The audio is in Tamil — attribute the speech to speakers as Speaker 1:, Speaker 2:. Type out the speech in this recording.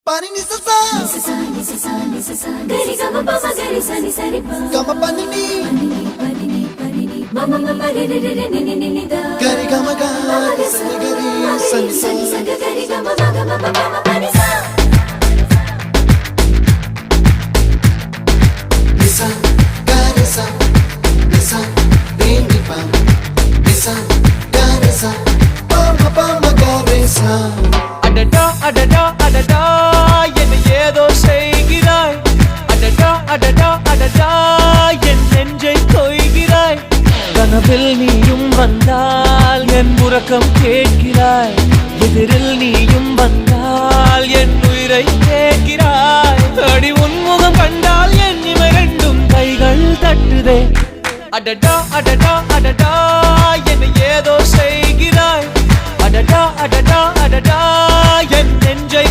Speaker 1: Pani ni sa sa gari gama pa ma gari sa ni sa ri pa gama pani ni mama mama re re re re ni ni ni da gari gama ga sa ni gari sa ni sa gari gama ma gama pa ma pani sa nisa gari sa nisa re ni pa nisa gari sa pa ma gari sa
Speaker 2: adada adada adada என்னை ஏதோ செய்கிறாய் அடடா அடடா அடடா என் நெஞ்சை கொய்கிறாய் கனவில் நீயும் வந்தால் என் உறக்கம் கேட்கிறாய் எதிரில் நீயும் வந்தால் என் உயிரை கேட்கிறாய் அடி உன்முகம் கண்டால் என் இமை ரெண்டும் கைகள் தட்டுதே அடடா அடடா அடடா என்னை ஏதோ செய்கிறாய் அடடா அடடா அடடா என் நெஞ்சை